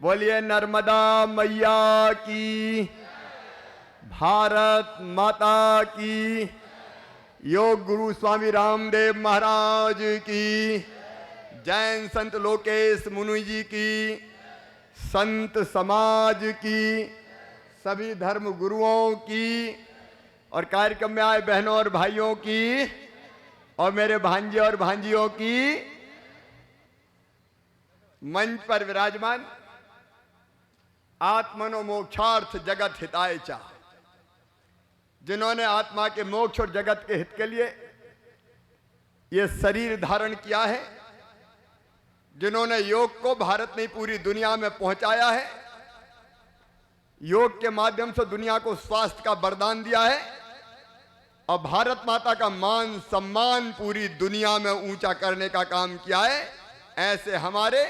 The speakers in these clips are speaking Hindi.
बोलिए नर्मदा मैया की, भारत माता की, योग गुरु स्वामी रामदेव महाराज की, जैन संत लोकेश मुनि जी की, संत समाज की, सभी धर्म गुरुओं की और कार्यक्रम में आए बहनों और भाइयों की और मेरे भांजे और भांजियों की, मंच पर विराजमान आत्मनो मोक्षार्थ जगत हिताय चा, जिन्होंने आत्मा के मोक्ष और जगत के हित के लिए ये शरीर धारण किया है, जिन्होंने योग को भारत नहीं पूरी दुनिया में पहुंचाया है, योग के माध्यम से दुनिया को स्वास्थ्य का वरदान दिया है और भारत माता का मान सम्मान पूरी दुनिया में ऊंचा करने का काम किया है, ऐसे हमारे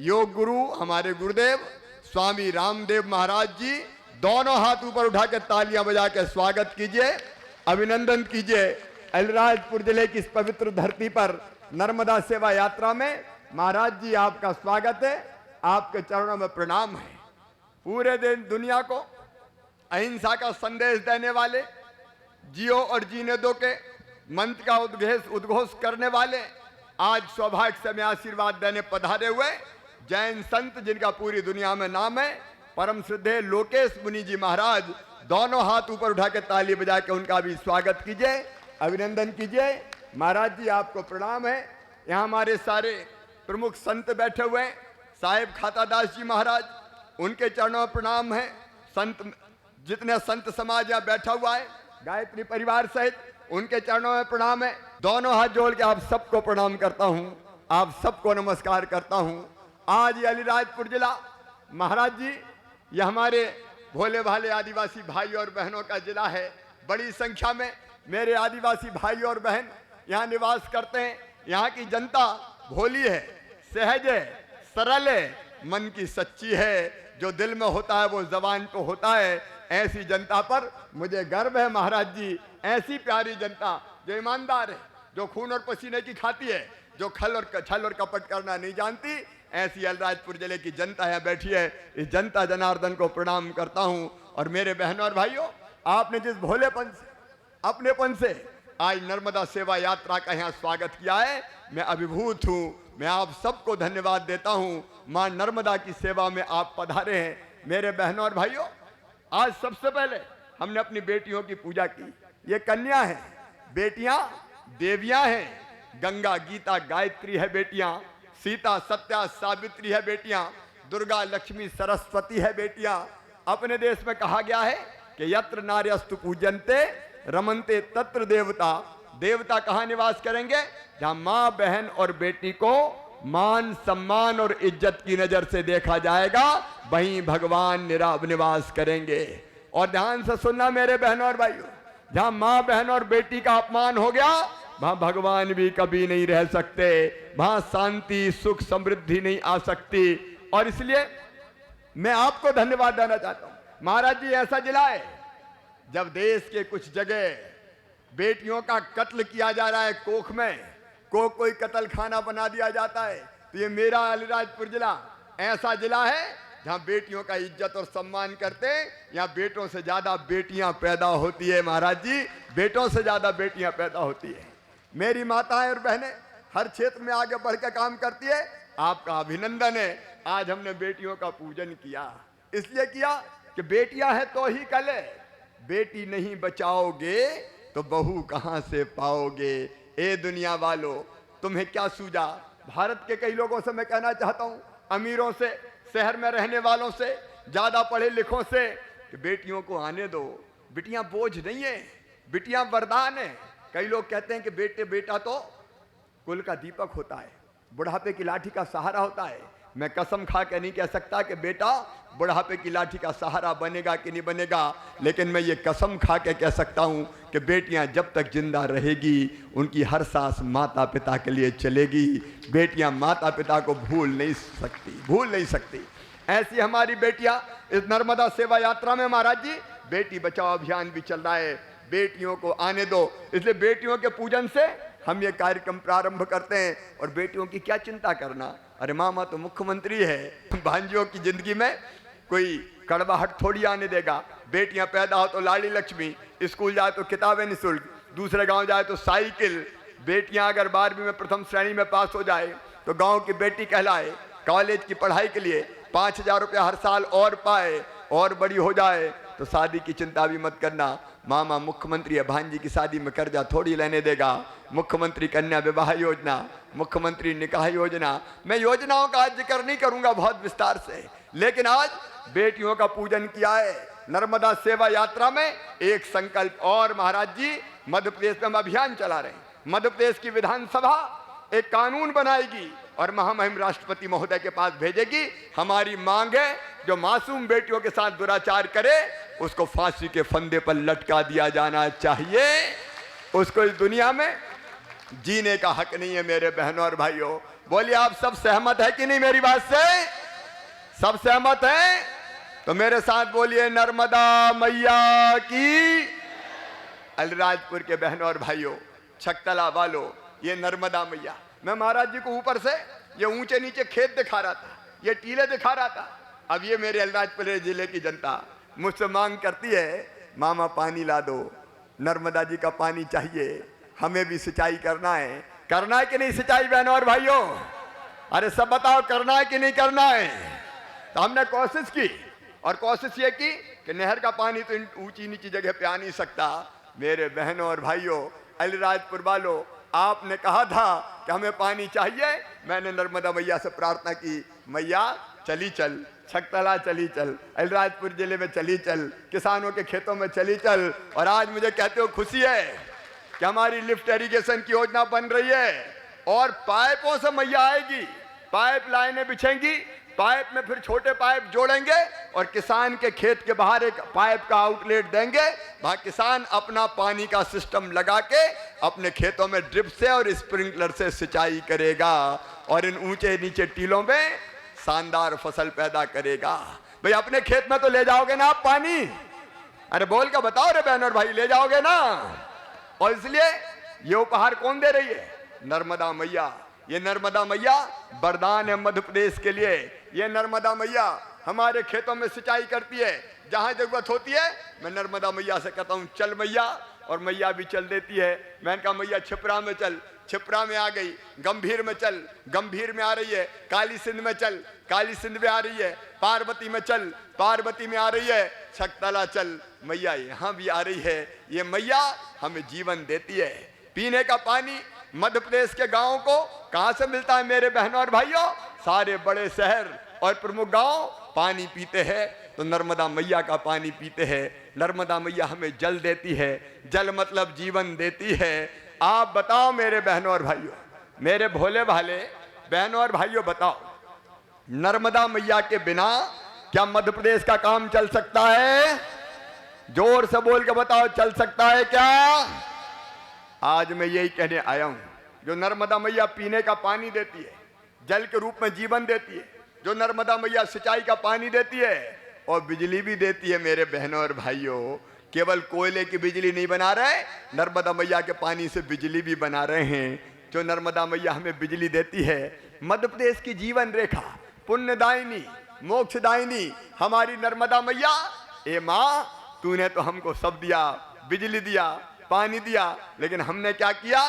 योग गुरु, हमारे गुरुदेव स्वामी रामदेव महाराज जी, दोनों हाथ ऊपर उठा के तालियां बजा के स्वागत कीजिए, अभिनंदन कीजिए। अलीराजपुर जिले की इस पवित्र धरती पर नर्मदा सेवा यात्रा में महाराज जी आपका स्वागत है, आपके चरणों में प्रणाम है। पूरे दिन दुनिया को अहिंसा का संदेश देने वाले, जियो और जीने दो के मंत्र का उद्घोष करने वाले, आज सौभाग्य से मैं आशीर्वाद देने पधारे हुए जैन संत, जिनका पूरी दुनिया में नाम है, परम श्रद्धेय लोकेश मुनि जी महाराज, दोनों हाथ ऊपर उठा के ताली बजा के उनका भी स्वागत कीजिए, अभिनंदन कीजिए। महाराज जी आपको प्रणाम है। यहाँ हमारे सारे प्रमुख संत बैठे हुए हैं, साहेब खातादास जी महाराज, उनके चरणों में प्रणाम है। संत जितने संत समाज यहाँ बैठा हुआ है, गायत्री परिवार सहित, उनके चरणों में प्रणाम है। दोनों हाथ जोड़ के आप सबको प्रणाम करता हूँ, आप सबको नमस्कार करता हूँ। आज ये अलीराजपुर जिला महाराज जी, ये हमारे भोले भाले आदिवासी भाई और बहनों का जिला है। बड़ी संख्या में मेरे आदिवासी भाई और बहन यहाँ निवास करते हैं। यहाँ की जनता भोली है, सहज है, सरल है, मन की सच्ची है, जो दिल में होता है वो जबान पे होता है। ऐसी जनता पर मुझे गर्व है महाराज जी, ऐसी प्यारी जनता जो ईमानदार है, जो खून और पसीने की खाती है, जो छल और कपट करना नहीं जानती, ऐसी अलीराजपुर जिले की जनता यहाँ बैठी है। इस जनता जनार्दन को प्रणाम करता हूँ। और मेरे बहनों और भाइयों, आपने जिस भोलेपन से, अपनेपन से आज नर्मदा सेवा यात्रा का यहाँ स्वागत किया है, मैं अभिभूत हूँ। मैं आप सबको धन्यवाद देता हूँ। माँ नर्मदा की सेवा में आप पधारे हैं। मेरे बहनों और भाइयों, आज सबसे पहले हमने अपनी बेटियों की पूजा की। ये कन्या है, बेटियां देवियां हैं। गंगा गीता गायत्री है बेटियां, सीता सत्या सावित्री है बेटियां, दुर्गा लक्ष्मी सरस्वती है बेटियां। अपने देश में कहा गया है कि यत्र नार्यस्तु पूजन्ते रमन्ते तत्र देवता। देवता कहाँ निवास करेंगे? जहां माँ, बहन और बेटी को मान सम्मान और इज्जत की नजर से देखा जाएगा, वहीं भगवान निवास करेंगे। और ध्यान से सुनना मेरे बहनों और भाइयों, जहां माँ, बहन और बेटी का अपमान हो गया, वहां भगवान भी कभी नहीं रह सकते, वहां शांति सुख समृद्धि नहीं आ सकती। और इसलिए मैं आपको धन्यवाद देना चाहता हूं। महाराज जी, ऐसा जिला है जब देश के कुछ जगह बेटियों का कत्ल किया जा रहा है, कोख में कोई कत्ल खाना बना दिया जाता है, तो ये मेरा अलीराजपुर जिला ऐसा जिला है जहां बेटियों का इज्जत और सम्मान करते हैं। यहाँ बेटों से ज्यादा बेटियां पैदा होती है महाराज जी, बेटों से ज्यादा बेटियां पैदा होती है। मेरी माताएं और बहनें हर क्षेत्र में आगे बढ़ के काम करती है, आपका अभिनंदन है। आज हमने बेटियों का पूजन किया, इसलिए किया कि बेटियां हैं तो ही कल है, बेटी नहीं बचाओगे तो बहू कहां से पाओगे। ए दुनिया वालों, तुम्हें क्या सूझा? भारत के कई लोगों से मैं कहना चाहता हूं, अमीरों से, शहर में रहने वालों से, ज्यादा पढ़े लिखों से, कि बेटियों को आने दो। बेटियां बोझ नहीं है, बेटियां वरदान है। कई लोग कहते हैं कि बेटा तो कुल का दीपक होता है, बुढ़ापे की लाठी का सहारा होता है। मैं कसम खा के नहीं कह सकता कि बेटा बुढ़ापे की लाठी का सहारा बनेगा कि नहीं बनेगा, लेकिन मैं ये कसम खा के कह सकता हूँ कि बेटियाँ जब तक जिंदा रहेगी, उनकी हर सांस माता पिता के लिए चलेगी। बेटियाँ माता पिता को भूल नहीं सकती। ऐसी हमारी बेटियाँ इस नर्मदा सेवा यात्रा में महाराज जी, बेटी बचाओ अभियान भी चल रहा है, बेटियों को आने दो। इसलिए बेटियों के पूजन से हम ये कार्यक्रम प्रारंभ करते हैं। और बेटियों की क्या चिंता करना, अरे मामा तो मुख्यमंत्री है, भांजियों की जिंदगी में कोई कड़वाहट थोड़ी आने देगा। बेटियां पैदा हो तो लाड़ी लक्ष्मी, स्कूल जाए तो किताबें निःशुल्क, दूसरे गांव जाए तो साइकिल, बेटियां अगर 12वीं में प्रथम श्रेणी में पास हो जाए तो गांव की बेटी कहलाए, कॉलेज की पढ़ाई के लिए 5,000 रुपया हर साल और पाए, और बड़ी हो जाए तो शादी की चिंता भी मत करना। मामा मुख्यमंत्री है, भांजी की शादी में कर्जा थोड़ी लेने देगा। मुख्यमंत्री कन्या विवाह योजना, मुख्यमंत्री निकाह योजना, मैं योजनाओं का आज जिक्र नहीं करूंगा बहुत विस्तार से, लेकिन आज बेटियों का पूजन किया है। नर्मदा सेवा यात्रा में एक संकल्प और महाराज जी, मध्य प्रदेश में हम अभियान चला रहे हैं। मध्य प्रदेश की विधानसभा एक कानून बनाएगी और महामहिम राष्ट्रपति महोदय के पास भेजेगी। हमारी मांग है जो मासूम बेटियों के साथ दुराचार करे उसको फांसी के फंदे पर लटका दिया जाना चाहिए। उसको इस दुनिया में जीने का हक नहीं है। मेरे बहनों और भाइयों, बोलिए आप सब सहमत है कि नहीं मेरी बात से? सब सहमत हैं तो मेरे साथ बोलिए नर्मदा मैया की। अलीराजपुर के बहनों और भाइयों, छकतला वालों, ये नर्मदा मैया, मैं महाराज जी को ऊपर से ये ऊंचे नीचे खेत दिखा रहा था, ये टीले दिखा रहा था। अब ये मेरे अलीराजपुर जिले की जनता मुझसे मांग करती है, मामा पानी ला दो, नर्मदा जी का पानी चाहिए, हमें भी सिंचाई करना है कि नहीं सिंचाई बहनों और भाइयों? अरे सब बताओ, करना है कि नहीं करना है? तो हमने कोशिश की, और कोशिश ये की कि नहर का पानी तो ऊंची नीची जगह पे आ नहीं सकता। मेरे बहनों और भाइयों, अलीराजपुर वालों, आपने कहा था कि हमें पानी चाहिए, मैंने नर्मदा मैया से प्रार्थना की, मैया चली चल, छकतला चली चल, अलीराजपुर जिले में चली चल, किसानों के खेतों में चली चल। और आज मुझे कहते हो खुशी है कि हमारी लिफ्ट इरिगेशन की योजना बन रही है और पाइपों से मैया आएगी, पाइप लाइनें बिछेंगी, पाइप में फिर छोटे पाइप जोड़ेंगे और किसान के खेत के बाहर एक पाइप का आउटलेट देंगे। वहां किसान अपना पानी का सिस्टम लगा के अपने खेतों में ड्रिप से और स्प्रिंकलर से सिंचाई करेगा और इन ऊंचे नीचे टीलों में शानदार फसल पैदा करेगा। भाई अपने खेत में तो ले जाओगे ना आप पानी? अरे बोल के बताओ रे बहन और भाई, ले जाओगे ना? और इसलिए ये उपहार कौन दे रही है? नर्मदा मैया। ये नर्मदा मैया वरदान है मध्य प्रदेश के लिए। ये नर्मदा मैया हमारे खेतों में सिंचाई करती है, जहां जरूरत होती है मैं नर्मदा मैया से कहता हूं चल मैया, और मैया भी चल देती है। मैंने कहा मैया छिपरा में चल, छिपरा में आ गई, गंभीर में चल, गंभीर में आ रही है, काली सिंध में चल, काली सिंध में आ रही है, पार्वती में चल, पार्वती में आ रही है, छकतला चल, मैया यहाँ भी आ रही है। ये मैया हमें जीवन देती है। पीने का पानी मध्य प्रदेश के गांवों को कहां से मिलता है मेरे बहनों और भाइयों? सारे बड़े शहर और प्रमुख गांव पानी पीते हैं तो नर्मदा मैया का पानी पीते हैं। नर्मदा मैया हमें जल देती है, जल मतलब जीवन देती है। आप बताओ मेरे बहनों और भाइयों, मेरे भोले भाले बहनों और भाइयों, बताओ नर्मदा मैया के बिना क्या मध्य प्रदेश का काम चल सकता है? जोर से बोल के बताओ, चल सकता है क्या? आज मैं यही कहने आया हूं, जो नर्मदा मैया पीने का पानी देती है, जल के रूप में जीवन देती है, जो नर्मदा मैया सिंचाई का पानी देती है और बिजली भी देती है। मेरे बहनों और भाइयों, केवल कोयले की बिजली नहीं बना रहे, नर्मदा मैया के पानी से बिजली भी बना रहे हैं। जो नर्मदा मैया हमें बिजली देती है, मध्य प्रदेश की जीवन रेखा, पुण्यदायिनी, मोक्षदायिनी हमारी नर्मदा मैया। ए माँ, तूने तो हमको सब दिया, बिजली दिया, पानी दिया, लेकिन हमने क्या किया?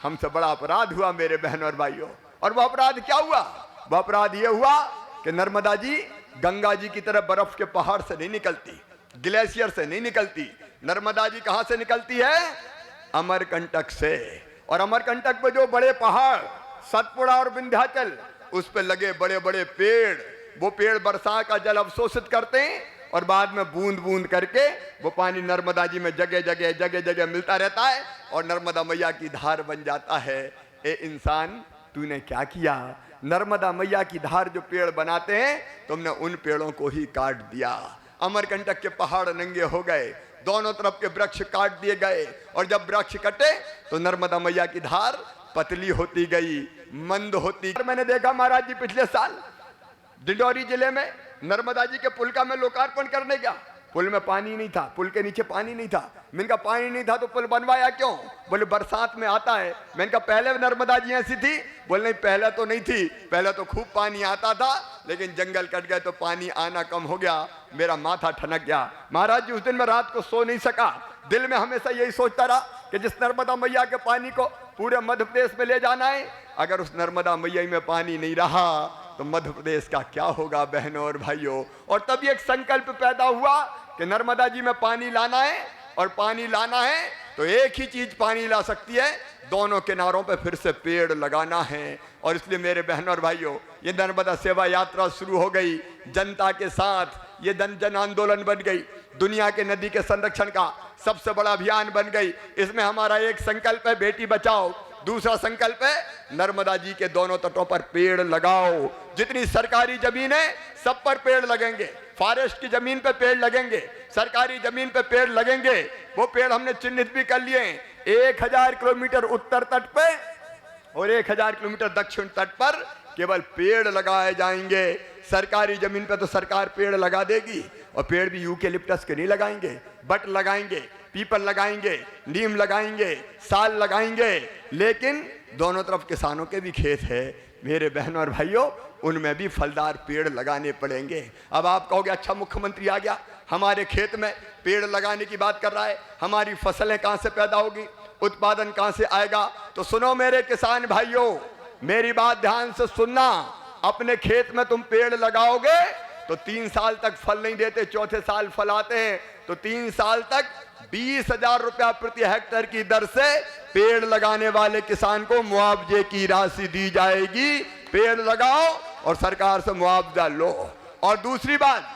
हमसे बड़ा अपराध हुआ मेरे बहनों और भाइयों। और वो अपराध क्या हुआ? वो अपराध ये हुआ कि नर्मदा जी गंगा जी की तरह बर्फ के पहाड़ से नहीं निकलती, ग्लेशियर से नहीं निकलती। नर्मदा जी कहां से निकलती है? अमरकंटक से। और अमरकंटक पे जो बड़े पहाड़ सतपुड़ा और विंध्याचल, उस पे लगे बड़े बड़े पेड़, वो पेड़ वर्षा का जल अवशोषित करते हैं और बाद में बूंद बूंद करके वो पानी नर्मदा जी में जगह जगह मिलता रहता है और नर्मदा मैया की धार बन जाता है। ए इंसान, तूने क्या किया? नर्मदा मैया की धार जो पेड़ बनाते हैं, तुमने उन पेड़ों को ही काट दिया। अमरकंटक के पहाड़ नंगे हो गए, दोनों तरफ के वृक्ष काट दिए गए, और जब वृक्ष कटे तो नर्मदा मैया की धार पतली होती गई, मंद होती। मैंने देखा महाराज जी पिछले साल डिंडौरी जिले में नर्मदा जी के पुल का मैं लोकार्पण करने गया। पुल में पानी नहीं था, पुल के नीचे पानी नहीं था। मैंने कहा पानी नहीं था तो पुल बनवाया क्यों? बोले बरसात में आता है। मैंने कहा पहले नर्मदा जी ऐसी थी? बोले नहीं, पहले तो नहीं थी, पहले तो खूब पानी आता था, लेकिन जंगल कट गए तो पानी आना कम हो गया, मेरा माथा ठनक गया। महाराज जी उस दिन मैं रात को सो नहीं सका, दिल में हमेशा यही सोचता रहा कि जिस नर्मदा मैया के पानी को पूरे मध्य प्रदेश में ले जाना है, अगर उस नर्मदा मैया में पानी नहीं रहा तो मध्य प्रदेश का क्या होगा बहनों और भाइयों। और तभी एक संकल्प पैदा हुआ कि नर्मदा जी में पानी लाना है, और पानी लाना है तो एक ही चीज पानी ला सकती है, दोनों किनारों पे फिर से पेड़ लगाना है। और इसलिए मेरे बहनों और भाइयों, ये नर्मदा सेवा यात्रा शुरू हो गई जनता के साथ, ये जन आंदोलन बन गई, दुनिया के नदी के संरक्षण का सबसे बड़ा अभियान बन गई। इसमें हमारा एक संकल्प है बेटी बचाओ, दूसरा संकल्प है नर्मदा जी के दोनों तटों पर पेड़ लगाओ। जितनी सरकारी जमीन है सब पर पेड़ लगेंगे, फॉरेस्ट की जमीन पे पेड़ लगेंगे, सरकारी जमीन पे पेड़ लगेंगे। वो पेड़ हमने चिन्हित भी कर लिए हैं। 1000 किलोमीटर उत्तर तट पे और 1000 किलोमीटर दक्षिण तट पर केवल पेड़ लगाए जाएंगे। सरकारी जमीन पे तो सरकार पेड़ लगा देगी, और पेड़ भी यूकेलिप्टस के नहीं लगाएंगे, बट लगाएंगे, पीपल लगाएंगे, नीम लगाएंगे, साल लगाएंगे। लेकिन दोनों तरफ किसानों के भी खेत है मेरे बहनों और भाइयों, उनमें भी फलदार पेड़ लगाने पड़ेंगे। अब आप कहोगे अच्छा मुख्यमंत्री आ गया, हमारे खेत में पेड़ लगाने की बात कर रहा है, हमारी फसलें कहाँ से पैदा होगी, उत्पादन कहाँ से आएगा? तो सुनो मेरे किसान भाइयों, मेरी बात ध्यान से सुनना। अपने खेत में तुम पेड़ लगाओगे तो 3 साल तक फल नहीं देते, चौथे साल फल आते हैं, तो 3 साल तक 20,000 रुपया प्रति हेक्टेयर की दर से पेड़ लगाने वाले किसान को मुआवजे की राशि दी जाएगी। पेड़ लगाओ और सरकार से मुआवजा लो। और दूसरी बात,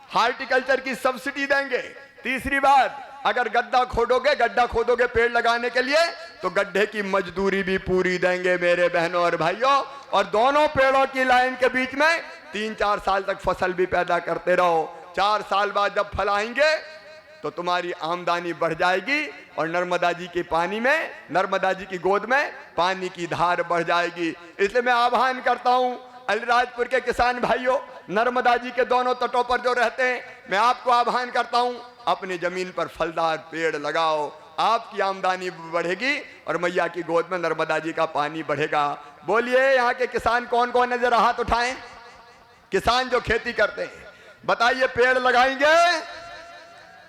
हार्टिकल्चर की सब्सिडी देंगे। तीसरी बात, अगर गड्ढा खोदोगे पेड़ लगाने के लिए तो गड्ढे की मजदूरी भी पूरी देंगे मेरे बहनों और भाइयों। और दोनों पेड़ों की लाइन के बीच में 3-4 साल तक फसल भी पैदा करते रहो। 4 साल बाद जब फल आएंगे तो तुम्हारी आमदनी बढ़ जाएगी, और नर्मदा जी के पानी में, नर्मदा जी की गोद में पानी की धार बढ़ जाएगी। इसलिए मैं आह्वान करता हूं अलीराजपुर के किसान भाइयों, नर्मदा जी के दोनों तटों पर जो रहते हैं, मैं आपको आह्वान करता हूं अपनी जमीन पर फलदार पेड़ लगाओ, आपकी आमदनी बढ़ेगी और मैया की गोद में नर्मदा जी का पानी बढ़ेगा। बोलिए यहाँ के किसान कौन कौन है, जरा हाथ उठाएं। किसान जो खेती करते हैं, बताइए पेड़ लगाएंगे?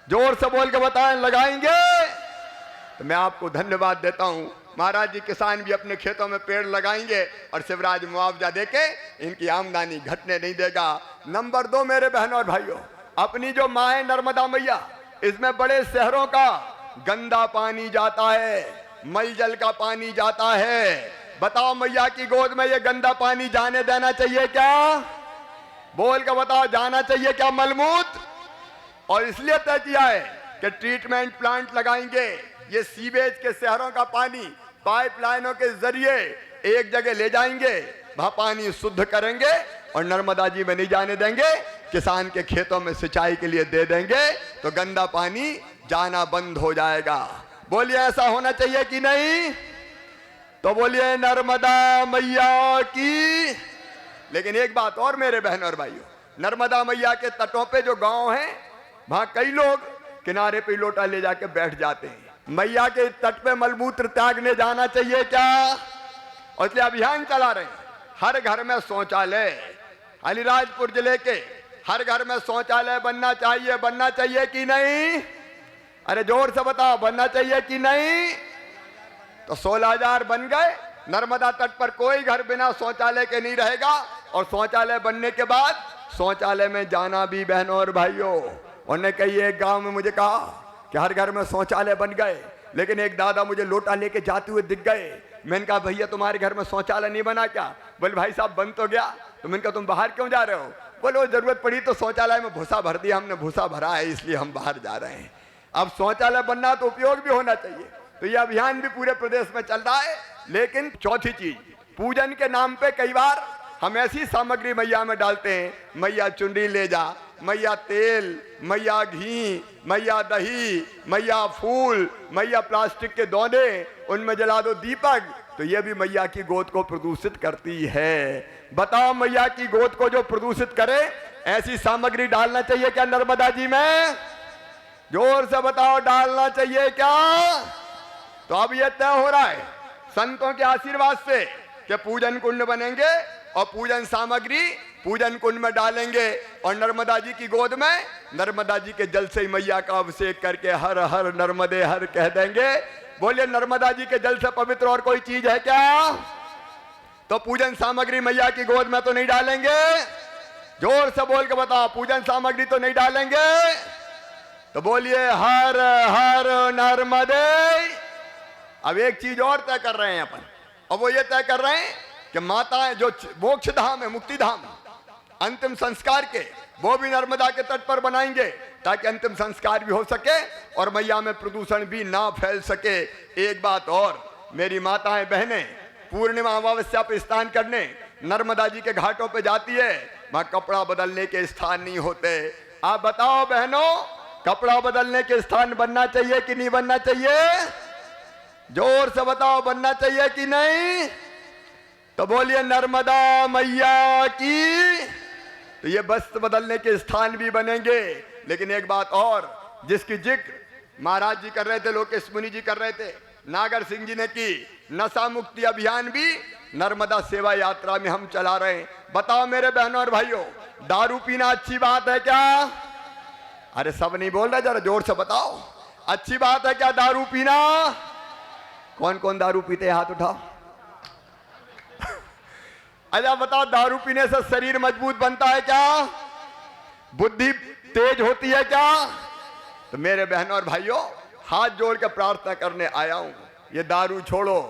जोर से बोल के बताएं, लगाएंगे? तो मैं आपको धन्यवाद देता हूं। महाराज जी किसान भी अपने खेतों में पेड़ लगाएंगे और शिवराज मुआवजा देके इनकी आमदनी घटने नहीं देगा। नंबर 2 मेरे बहनों और भाइयों, अपनी जो माँ है नर्मदा मैया, इसमें बड़े शहरों का गंदा पानी जाता है, मलजल का पानी जाता है। बताओ मैया की गोद में ये गंदा पानी जाने देना चाहिए क्या? बोल के बताओ, जाना चाहिए क्या मलमूत? और इसलिए तय किया है कि ट्रीटमेंट प्लांट लगाएंगे। ये सीवेज के शहरों का पानी पाइपलाइनों के जरिए एक जगह ले जाएंगे, वहां पानी शुद्ध करेंगे और नर्मदा जी में नहीं जाने देंगे, किसान के खेतों में सिंचाई के लिए दे देंगे, तो गंदा पानी जाना बंद हो जाएगा। बोलिए ऐसा होना चाहिए कि नहीं? तो बोलिए नर्मदा मैया की। लेकिन एक बात और मेरे बहनों और भाइयों, नर्मदा मैया के तटों पे जो गांव हैं, वहां कई लोग किनारे पे लोटा ले जाके बैठ जाते हैं। मैया के तट पे मलमूत्र त्यागने जाना चाहिए क्या? और इसलिए अभियान चला रहे हैं, हर घर में शौचालय। अलीराजपुर जिले के हर घर में शौचालय बनना चाहिए कि नहीं? अरे जोर से बताओ, बनना चाहिए कि नहीं? तो 16,000 बन गए। नर्मदा तट पर कोई घर बिना शौचालय के नहीं रहेगा। और शौचालय बनने के बाद शौचालय में जाना भी बहनों और भाइयों, उन्होंने कई एक गांव में मुझे कहा कि हर घर में शौचालय बन गए, लेकिन एक दादा मुझे लोटा लेके जाते हुए दिख गए। मैंने कहा भैया तुम्हारे घर में शौचालय नहीं बना क्या? बोले भाई साहब बन तो गया। तो मैंने कहा तुम बाहर क्यों जा रहे हो? बोले वो जरूरत पड़ी तो शौचालय में भूसा भर दिया हमने, भूसा भरा है इसलिए हम बाहर जा रहे हैं। अब शौचालय बनना तो उपयोग भी होना चाहिए। तो ये अभियान भी पूरे प्रदेश में चल रहा है। लेकिन चौथी चीज, पूजन के नाम पे कई बार हम ऐसी सामग्री मैया में डालते हैं, मैया चुंडी ले जा, मैया तेल, मैया घी, मैया दही, मैया फूल, मैया प्लास्टिक के दोने, उनमें जला दो दीपक। तो ये भी मैया की गोद को प्रदूषित करती है। बताओ मैया की गोद को जो प्रदूषित करे ऐसी सामग्री डालना चाहिए क्या नर्मदा जी में? जोर से बताओ, डालना चाहिए क्या? तो अब यह तय हो रहा है संतों के आशीर्वाद से कि पूजन कुंड बनेंगे और पूजन सामग्री पूजन कुंड में डालेंगे और नर्मदा जी की गोद में नर्मदा जी के जल से ही मैया का अभिषेक करके हर हर नर्मदे हर कह देंगे। बोलिए, नर्मदा जी के जल से पवित्र और कोई चीज है क्या? तो पूजन सामग्री मैया की गोद में तो नहीं डालेंगे? जोर से बोल के बताओ, पूजन सामग्री तो नहीं डालेंगे? तो बोलिए हर हर नर्मदे। अब एक चीज और तय कर रहे हैं अपन, अब वो ये तय कर रहे हैं कि माताएं जो मोक्ष धाम है, मुक्ति धाम, अंतिम संस्कार के वो भी नर्मदा के तट पर बनाएंगे ताकि अंतिम संस्कार भी हो सके और मैया में प्रदूषण भी ना फैल सके। एक बात और, मेरी माताएं बहनें पूर्णिमा अमावस्या पे स्नान करने नर्मदा जी के घाटों पे जाती है, वहां कपड़ा बदलने के स्थान नहीं होते। आप बताओ बहनों, कपड़ा बदलने के स्थान बनना चाहिए कि नहीं बनना चाहिए? जोर से बताओ, बनना चाहिए कि नहीं? तो बोलिए नर्मदा मैया की। तो ये वस्त्र बदलने के स्थान भी बनेंगे। लेकिन एक बात और, जिसकी जिक्र महाराज जी कर रहे थे, लोकेश मुनि जी कर रहे थे, नागर सिंह जी ने की, नशा मुक्ति अभियान भी नर्मदा सेवा यात्रा में हम चला रहे हैं। बताओ मेरे बहनों और भाइयों, दारू पीना अच्छी बात है क्या? अरे सब नहीं बोल रहे, जरा जोर से बताओ, अच्छी बात है क्या दारू पीना? कौन कौन दारू पीते हैं, हाथ उठाओ। अच्छा बताओ, दारू पीने से शरीर मजबूत बनता है क्या? बुद्धि तेज होती है क्या? तो मेरे बहनों और भाइयों, हाथ जोड़ के प्रार्थना करने आया हूं, ये दारू छोड़ो,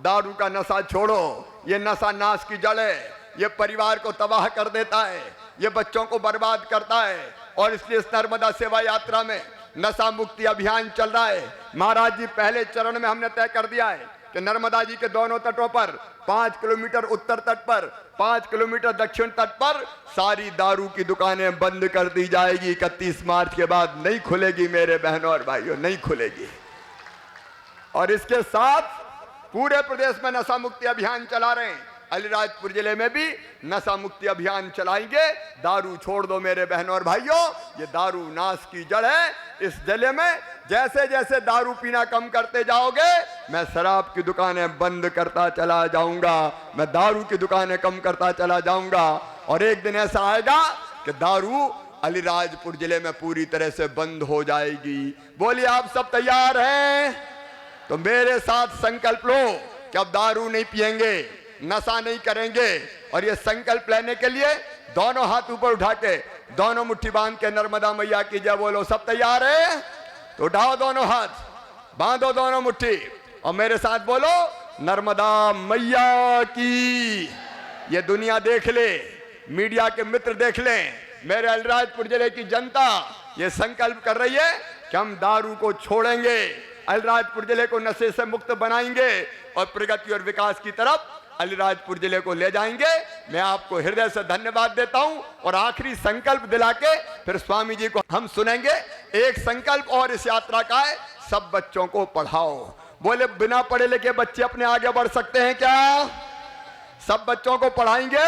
दारू का नशा छोड़ो। ये नशा नाश की जड़ है, ये परिवार को तबाह कर देता है, ये बच्चों को बर्बाद करता है। और इसलिए इस नर्मदा सेवा यात्रा में नशा मुक्ति अभियान चल रहा है। महाराज जी पहले चरण में हमने तय कर दिया है कि नर्मदा जी के दोनों तटों पर 5 किलोमीटर उत्तर तट पर, 5 किलोमीटर दक्षिण तट पर सारी दारू की दुकानें बंद कर दी जाएगी। 31 मार्च के बाद नहीं खुलेगी मेरे बहनों और भाइयों, नहीं खुलेगी। और इसके साथ पूरे प्रदेश में नशा मुक्ति अभियान चला रहे हैं। अलीराजपुर जिले में भी नशा मुक्ति अभियान चलाएंगे। दारू छोड़ दो मेरे बहनों और भाइयों, ये दारू नाश की जड़ है। इस जिले में जैसे जैसे दारू पीना कम करते जाओगे, मैं शराब की दुकानें बंद करता चला जाऊंगा, मैं दारू की दुकानें कम करता चला जाऊंगा। और एक दिन ऐसा आएगा कि दारू अलीराजपुर जिले में पूरी तरह से बंद हो जाएगी। बोलिए आप सब तैयार हैं? तो मेरे साथ संकल्प लो कि अब दारू नहीं पिएंगे, नशा नहीं करेंगे। और ये संकल्प लेने के लिए दोनों हाथ ऊपर उठा के, दोनों मुट्ठी बांध के नर्मदा मैया की जय बोलो। सब तैयार है? तो उठाओ दोनों हाथ, बांधो दोनों मुट्ठी और मेरे साथ बोलो नर्मदा मैया की। ये दुनिया देख ले, मीडिया के मित्र देख लें, मेरे अलीराजपुर जिले की जनता ये संकल्प कर रही है कि हम दारू को छोड़ेंगे, अलीराजपुर जिले को नशे से मुक्त बनाएंगे और प्रगति और विकास की तरफ अलीराजपुर जिले को ले जाएंगे। मैं आपको हृदय से धन्यवाद देता हूं और आखिरी संकल्प दिला के फिर स्वामी जी को हम सुनेंगे। एक संकल्प और इस यात्रा का है, सब बच्चों को पढ़ाओ। बोले बिना पढ़े लिखे बच्चे अपने आगे बढ़ सकते हैं क्या? सब बच्चों को पढ़ाएंगे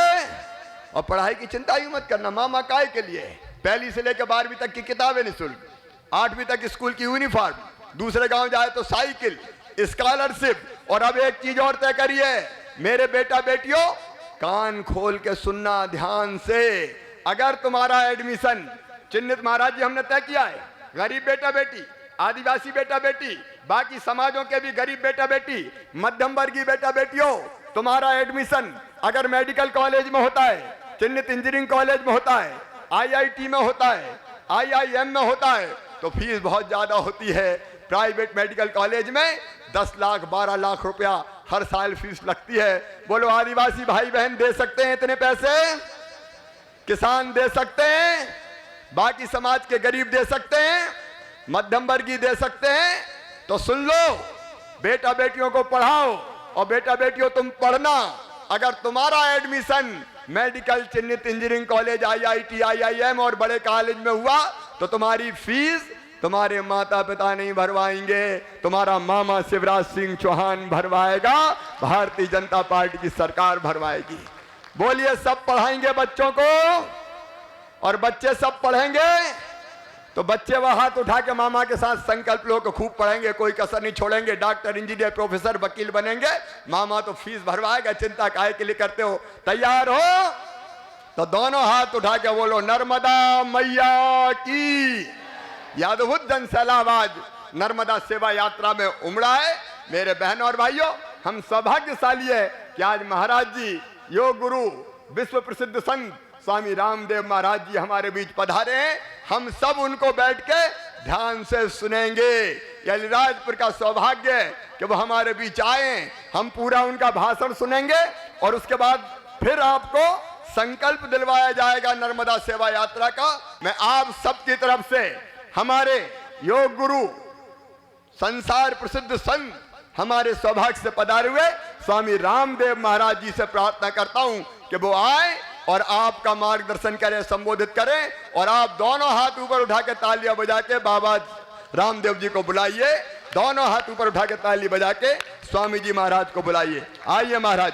और पढ़ाई की चिंता ही मत करना, मामा काय के लिए। पहली से लेकर 12वीं तक की किताबें निःशुल्क, 8वीं तक स्कूल की यूनिफॉर्म, दूसरे गांव जाए तो साइकिल, स्कॉलरशिप। और अब एक चीज और तय करिए मेरे बेटा बेटियों, कान खोल के सुनना ध्यान से। अगर तुम्हारा एडमिशन चिन्हित महाराज जी हमने तय किया है, गरीब बेटा बेटी, आदिवासी बेटा बेटी, बाकी समाजों के भी गरीब बेटा बेटी, मध्यम वर्गीय बेटा बेटियों, तुम्हारा एडमिशन अगर मेडिकल कॉलेज में होता है, चिन्हित इंजीनियरिंग कॉलेज में होता है, IIT में होता है, IIM में होता है, तो फीस बहुत ज्यादा होती है। प्राइवेट मेडिकल कॉलेज में 10 लाख 12 लाख रुपया हर साल फीस लगती है। बोलो आदिवासी भाई बहन दे सकते हैं इतने पैसे? किसान दे सकते हैं, बाकी समाज के गरीब दे सकते हैं, मध्यम वर्गीय दे सकते हैं। तो सुन लो, बेटा बेटियों को पढ़ाओ और बेटा बेटियों तुम पढ़ना। अगर तुम्हारा एडमिशन मेडिकल, चिन्हित इंजीनियरिंग कॉलेज, IIT, IIM और बड़े कॉलेज में हुआ तो तुम्हारी फीस तुम्हारे माता पिता नहीं भरवाएंगे, तुम्हारा मामा शिवराज सिंह चौहान भरवाएगा, भारतीय जनता पार्टी की सरकार भरवाएगी। बोलिए सब पढ़ाएंगे बच्चों को और बच्चे सब पढ़ेंगे तो बच्चे वह हाथ उठा के मामा के साथ संकल्प लो को खूब पढ़ेंगे, कोई कसर नहीं छोड़ेंगे, डॉक्टर इंजीनियर प्रोफेसर वकील बनेंगे। मामा तो फीस भरवाएगा, चिंता काहे के लिए करते हो? तैयार हो तो दोनों हाथ उठा के बोलो नर्मदा मैया की। यादवुत जन सैलाब आज नर्मदा सेवा यात्रा में उमड़ा है। मेरे बहनों और भाइयों, हम सौभाग्यशाली है कि आज महाराज जी योग गुरु विश्व प्रसिद्ध संत स्वामी रामदेव महाराज जी हमारे बीच पधारे हैं। हम सब उनको बैठ के ध्यान से सुनेंगे। यह अलीराजपुर का सौभाग्य है कि वो हमारे बीच आए। हम पूरा उनका भाषण सुनेंगे और उसके बाद फिर आपको संकल्प दिलवाया जाएगा नर्मदा सेवा यात्रा का। मैं आप सबकी तरफ से हमारे योग गुरु संसार प्रसिद्ध संत हमारे सौभाग्य से पधारे हुए स्वामी रामदेव महाराज जी से प्रार्थना करता हूं कि वो आए और आपका मार्गदर्शन करें, संबोधित करें। और आप दोनों हाथ ऊपर उठा के तालियां बजा के बाबा रामदेव जी को बुलाइए। दोनों हाथ ऊपर उठा के ताली बजा के स्वामी जी महाराज को बुलाइए। आइए महाराज।